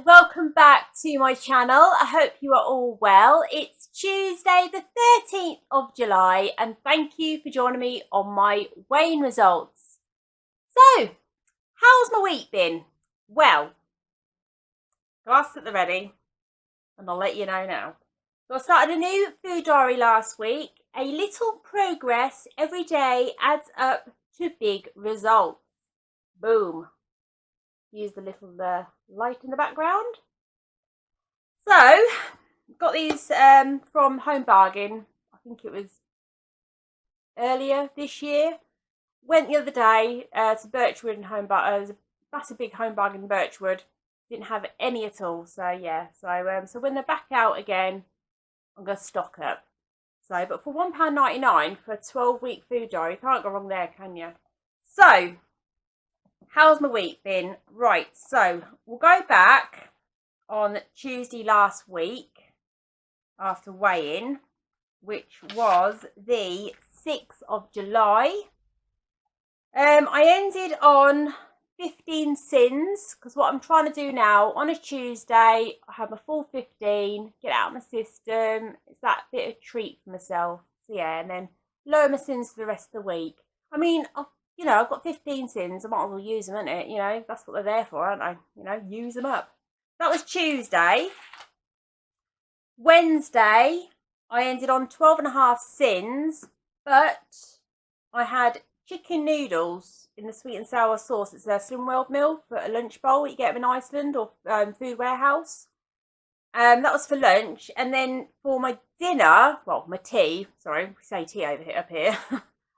welcome back to my channel. I hope you are all well. It's Tuesday the 13th of July and thank you for joining me on my weighing results. So, how's my week been? Well, glass at the ready and I'll let you know now. So I started a new food diary last week. A little progress every day adds up to big results. Boom. Use the little light in the background. So, got these from Home Bargain. I think it was earlier this year. Went the other day to Birchwood and Home Bargain. There's a massive big Home Bargain in Birchwood. Didn't have any at all. So yeah. So when they're back out again, I'm gonna stock up. So, but for £1.99 for a 12-week food diary, you can't go wrong there, can you? So, how's my week been? Right, so we'll go back on Tuesday last week after weighing, which was the 6th of July. I ended on 15 sins because what I'm trying to do now on a Tuesday, I have my full 15, get out of my system. It's that bit of treat for myself. So yeah, and then lower my sins for the rest of the week. I mean, I've got 15 sins. I might as well use them, innit? You know, that's what they're there for, aren't I? You know, use them up. That was Tuesday. Wednesday, I ended on 12.5 sins, but I had chicken noodles in the sweet and sour sauce. It's a Slim World meal for a lunch bowl you get them in Iceland or Food Warehouse. That was for lunch. And then for my dinner, well, my tea, sorry, we say tea over here, up here,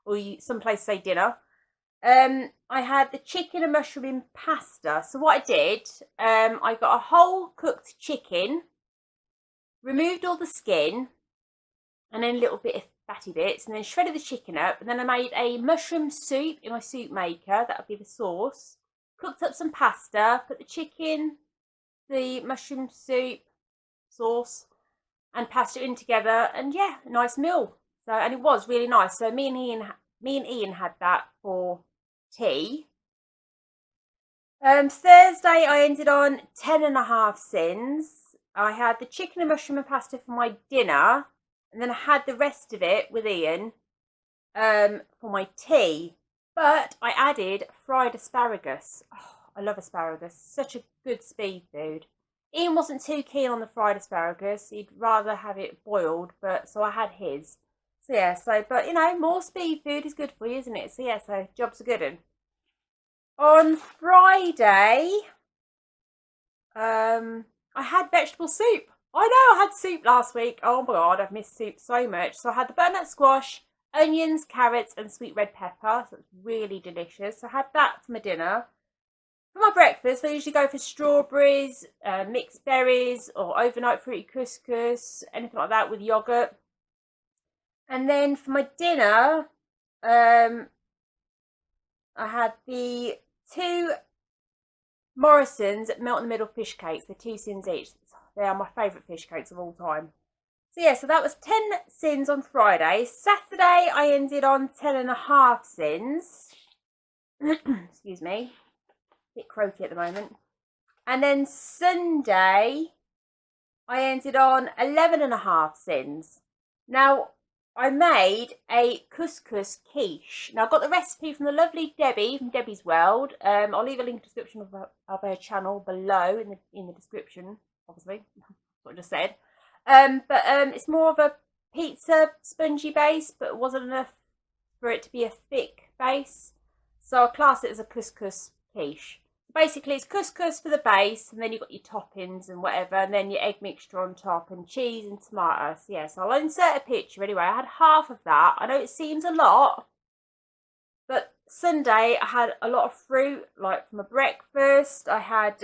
or some places say dinner. I had the chicken and mushroom in pasta. So what I did, I got a whole cooked chicken, removed all the skin, and then a little bit of fatty bits, and then shredded the chicken up. And then I made a mushroom soup in my soup maker. That would be the sauce. Cooked up some pasta, put the chicken, the mushroom soup, sauce, and pasta in together. And yeah, a nice meal. So, and it was really nice. So me and Ian had that for tea. Thursday I ended on 10.5 sins. I had the chicken and mushroom and pasta for my dinner, and then I had the rest of it with Ian for my tea. But I added fried asparagus. Oh, I love asparagus. Such a good speed food. Ian wasn't too keen on the fried asparagus. He'd rather have it boiled, but so I had his. So yeah, but you know, more speed food is good for you, isn't it? So yeah, so jobs are good. On Friday, I had vegetable soup. I know I had soup last week. Oh my god, I've missed soup so much. So I had the butternut squash, onions, carrots, and sweet red pepper. So it's really delicious. So I had that for my dinner. For my breakfast, I usually go for strawberries, mixed berries, or overnight fruity couscous, anything like that with yogurt. And then for my dinner, I had the 2 Morrison's melt in the middle fish cakes. They're 2 sins each. They are my favourite fish cakes of all time. So yeah, so that was 10 sins on Friday. Saturday, I ended on 10.5 sins. Excuse me. A bit croaky at the moment. And then Sunday, I ended on 11.5 sins. Now, I made a couscous quiche. Now, I've got the recipe from the lovely Debbie from Debbie's World. I'll leave a link in the description of her channel below in the description, obviously. That's what I just said. But it's more of a pizza spongy base, but it wasn't enough for it to be a thick base. So I'll class it as a couscous quiche. Basically, it's couscous for the base, and then you've got your toppings and whatever, and then your egg mixture on top, and cheese and tomato. So, yes, I'll insert a picture anyway. I had half of that. I know it seems a lot, but Sunday I had a lot of fruit, like for my breakfast. I had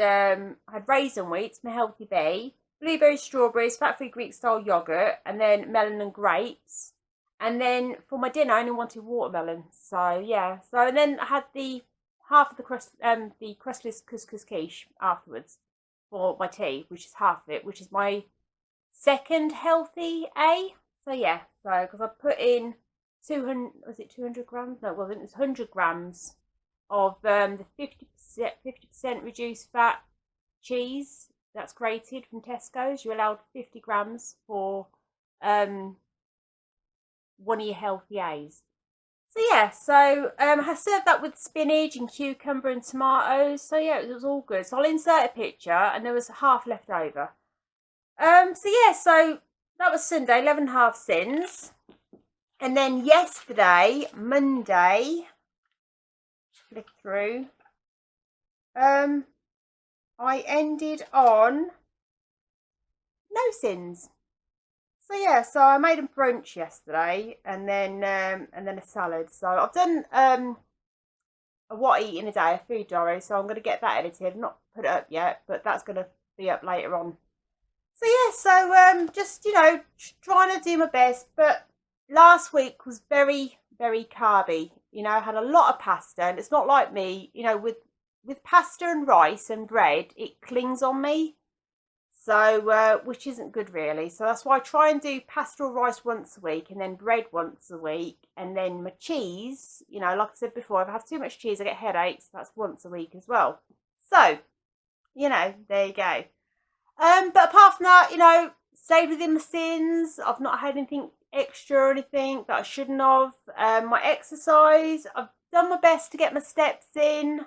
raisin wheats, my healthy bee, blueberries, strawberries, fat-free Greek-style yogurt, and then melon and grapes. And then for my dinner, I only wanted watermelon. So, yeah. So, and then I had half of the crustless couscous quiche afterwards for my tea, which is half of it, which is my second healthy A. So yeah, so because I put in 200 grams? No, it wasn't. It was 100 grams of the 50% reduced fat cheese that's grated from Tesco's. You're allowed 50 grams for one of your healthy A's. So yeah, so I served that with spinach and cucumber and tomatoes. So yeah, it was all good. So I'll insert a picture, and there was half left over. So yeah, so that was Sunday, 11 half sins. And then yesterday, Monday, flick through, I ended on no sins. So yeah, so I made a brunch yesterday, and then a salad. So I've done a what I eat in a day, a food diary. So I'm going to get that edited. I've not put it up yet, but that's going to be up later on. So yeah, so just trying to do my best. But last week was very, very carby. I had a lot of pasta, and it's not like me. With pasta and rice and bread, it clings on me. So, which isn't good really. So that's why I try and do pasta or rice once a week, and then bread once a week, and then my cheese, like I said before, if I have too much cheese, I get headaches. That's once a week as well. So, there you go. But apart from that, stayed within my sins. I've not had anything extra or anything that I shouldn't have. My exercise, I've done my best to get my steps in,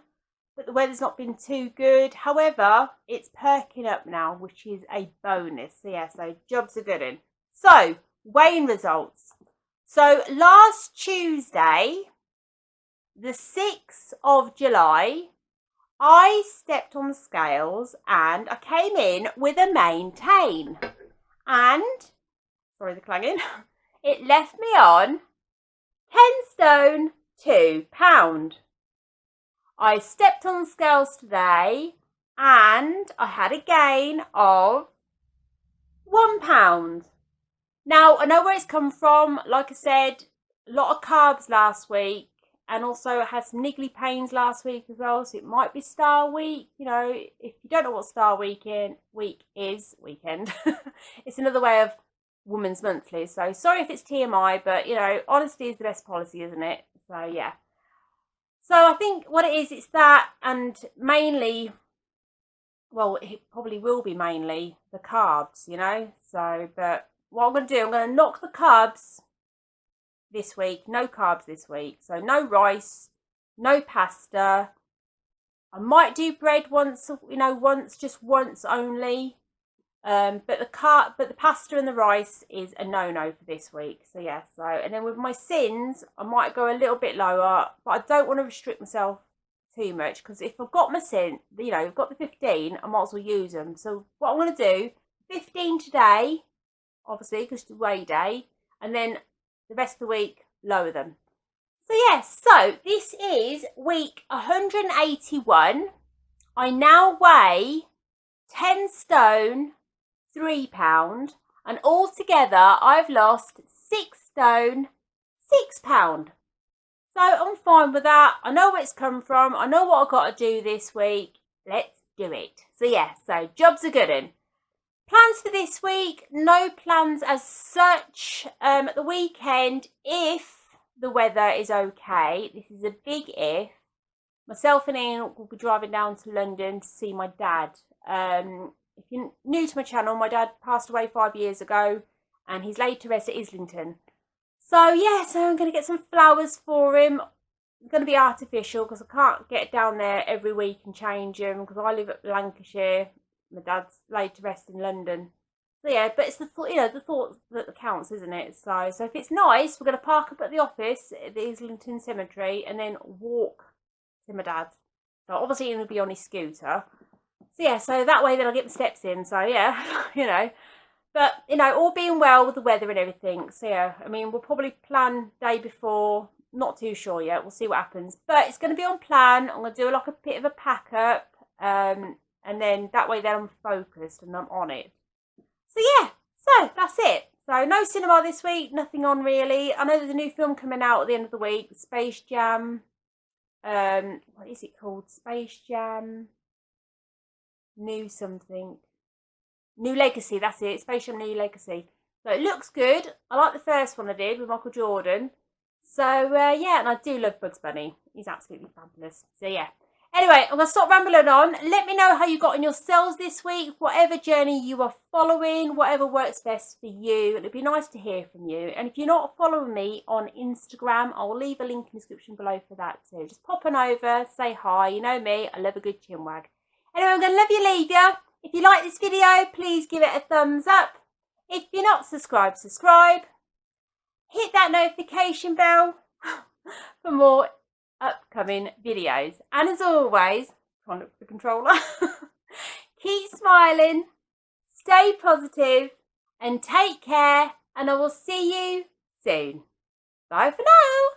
but the weather's not been too good. However, it's perking up now, which is a bonus. So yeah, so jobs are good in. So, weighing results. So last Tuesday, the 6th of July, I stepped on the scales and I came in with a maintain. And, sorry the clanging, it left me on 10 stone, 2 pound. I stepped on the scales today and I had a gain of 1 pound. Now, I know where it's come from. Like I said, a lot of carbs last week, and also I had some niggly pains last week as well, so it might be Star Week. If you don't know what Star Weekend is, it's another way of Women's Monthly. So sorry if it's TMI, but honesty is the best policy, isn't it? So yeah. So I think what it is, it's that, and mainly, well, it probably will be mainly the carbs, So, but what I'm going to do, I'm going to knock the carbs this week. No carbs this week. So no rice, no pasta. I might do bread once, just once only. But the pasta and the rice is a no-no for this week. So yeah, and then with my sins, I might go a little bit lower, but I don't want to restrict myself too much, because if I've got my sin, I've got the 15, I might as well use them. So what I'm going to do, 15 today, obviously, because it's weigh day, and then the rest of the week, lower them. So yes, so this is week 181. I now weigh 10 stone, 3 pound, and altogether I've lost 6 stone, 6 pound. So I'm fine with that. I know where it's come from. I know what I've got to do this week. Let's do it. So yeah, so jobs are good in. Plans for this week, no plans as such. At the weekend, if the weather is okay, this is a big if, myself and Ian will be driving down to London to see my dad. If you're new to my channel, my dad passed away 5 years ago, and he's laid to rest at Islington. So yeah, so I'm going to get some flowers for him. It's going to be artificial because I can't get down there every week and change them, because I live at Lancashire. My dad's laid to rest in London. So yeah, but it's the thought that counts, isn't it? So if it's nice, we're going to park up at the office at the Islington Cemetery and then walk to my dad's. So obviously he'll be on his scooter. So yeah, so that way then I'll get my steps in. So yeah, But, all being well with the weather and everything. So yeah, we'll probably plan day before. Not too sure yet. We'll see what happens. But it's going to be on plan. I'm going to do like a bit of a pack up. And then that way then I'm focused and I'm on it. So yeah, so that's it. So no cinema this week. Nothing on really. I know there's a new film coming out at the end of the week. Space Jam. What is it called? Space Jam. New something. New Legacy, that's it. Space Jam New Legacy. So it looks good. I like the first one I did with Michael Jordan. So yeah, and I do love Bugs Bunny. He's absolutely fabulous. So yeah. Anyway, I'm going to stop rambling on. Let me know how you got on yourselves this week, whatever journey you are following, whatever works best for you. It'd be nice to hear from you. And if you're not following me on Instagram, I'll leave a link in the description below for that too. Just pop on over, say hi. You know me, I love a good chin wag. Anyway, I'm going to love you, leave you. If you like this video, please give it a thumbs up. If you're not subscribed, subscribe. Hit that notification bell for more upcoming videos. And as always, trying to look for the controller, keep smiling, stay positive, and take care. And I will see you soon. Bye for now.